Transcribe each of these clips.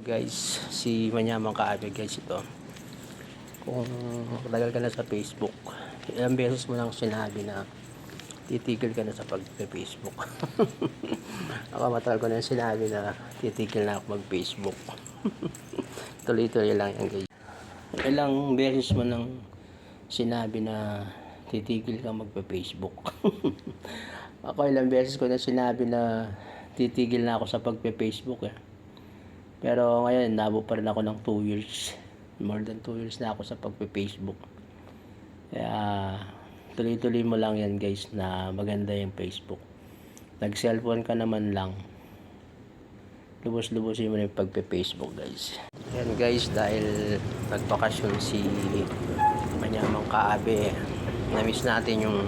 Guys, si Manyamang Kaabe guys ito. Kung matagal ka na sa Facebook, ilang beses mo lang sinabi na titigil ka na sa pag-Facebook. Ako matagal ko na sinabi na titigil na ako mag-Facebook. Tuloy-tuloy lang yan guys. Ilang beses mo nang sinabi na titigil ka magpa-Facebook. Ako ilang beses ko na sinabi na titigil na ako sa pagpe-Facebook eh. Pero ngayon, nabo pa rin ako ng 2 years. More than 2 years na ako sa pagpe-Facebook. Kaya, tuloy-tuloy mo lang yan guys na maganda yung Facebook. Nag-cellphone ka naman lang. Lubos-lubosin mo na yung pagpe-Facebook guys. Yan guys, dahil nagbakasyon si Manyamang Kaabe, na-miss natin yung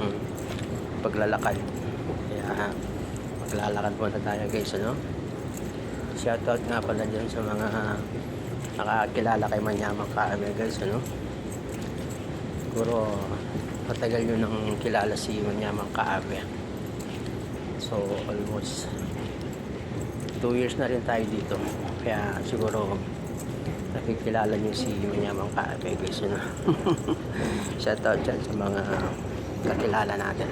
paglalakad. Kaya, maglalakad muna tayo guys, ano? Shoutout nga pala dyan sa mga nakakilala kay Manyamang Kaabe guys, ano? Siguro matagal nyo nang kilala si Manyamang Kaabe. So almost 2 years na rin tayo dito. Kaya siguro nakikilala nyo si Manyamang Kaabe guys, ano? Shoutout dyan sa mga kakilala natin.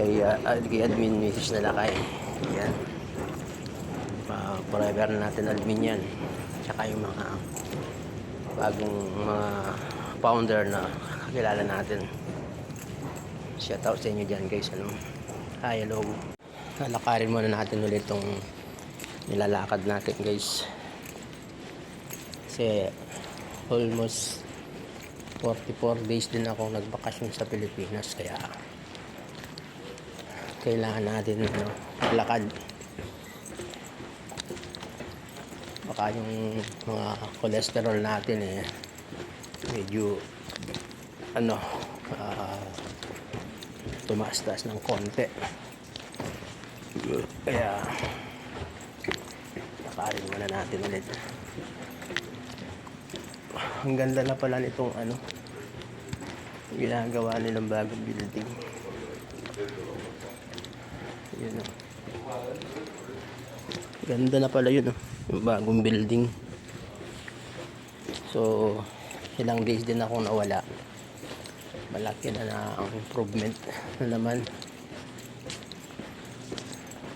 Kay admin Mrs. Nalakay. Yan. Forever natin admin yan. Tsaka yung mga bagong mga founder na kakilala natin. Shoutout sa inyo dyan guys, ano? Hi, hello. Lalakarin muna natin ulit itong nilalakad natin guys. Kasi almost 44 days din ako nagbakasyon sa Pilipinas. Kaya kailangan natin lakad. Baka yung mga cholesterol natin medyo tumaas-taas ng konti. Kaya lakarin muna natin ulit. Ang ganda na pala nitong ginagawa nilang bagong building. Yun o. Ganda na pala yun o. Yung bagong building. So ilang days din ako nawala. Malaki na ang improvement na naman.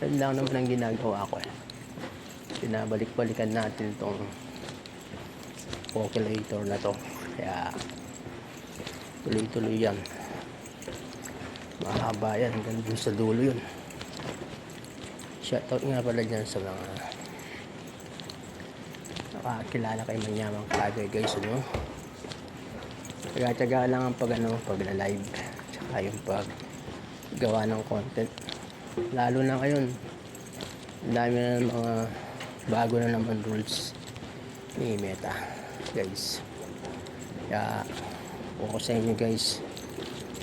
Yan lang naman ang ginagawa ko pinabalik-balikan natin itong calculator na to. Kaya tuloy-tuloy yan. Mahaba yan hanggang dun sa dulo yun. Shoutout nga pala dyan sa mga nakakilala kay Manyamang Kaabe guys, ano? Taga-taga lang ang pagla-live tsaka yung paggawa ng content. Lalo na ngayon, dami na mga bago na naman rules ni Meta guys. Kaya ako sa inyo guys,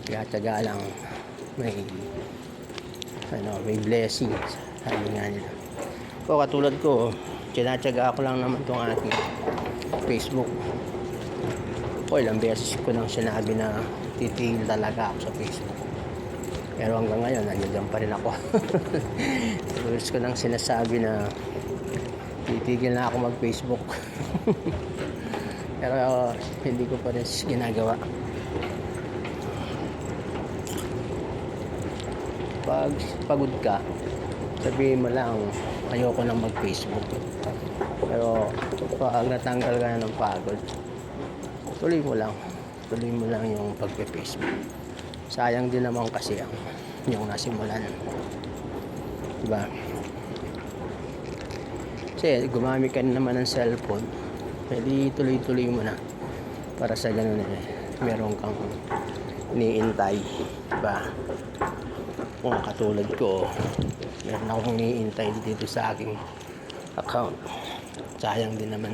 taga-taga lang, may blessing, sabi nga nila. O katulad ko, tinatsaga ako lang naman itong ating Facebook. O ilang beses ko nang sinabi na titigil talaga ako sa Facebook. Pero hanggang ngayon, nandiyan pa rin ako. Beses ko nang sinasabi na titigil na ako mag-Facebook. Pero hindi ko pa rin ginagawa. Pag pagod ka, sabihin mo lang, ayoko nang mag-Facebook. Pero pag natanggal ka na ng pagod, tuloy mo lang yung pagpe-Facebook. Sayang din naman kasi yung nasimulan, diba? Kasi gumamit ka naman ng cellphone, pwede tuloy-tuloy mo na para sa ganun meron kang iniintay, diba? Kung katulad ko, meron akong iniintay dito sa aking account. Sayang din naman.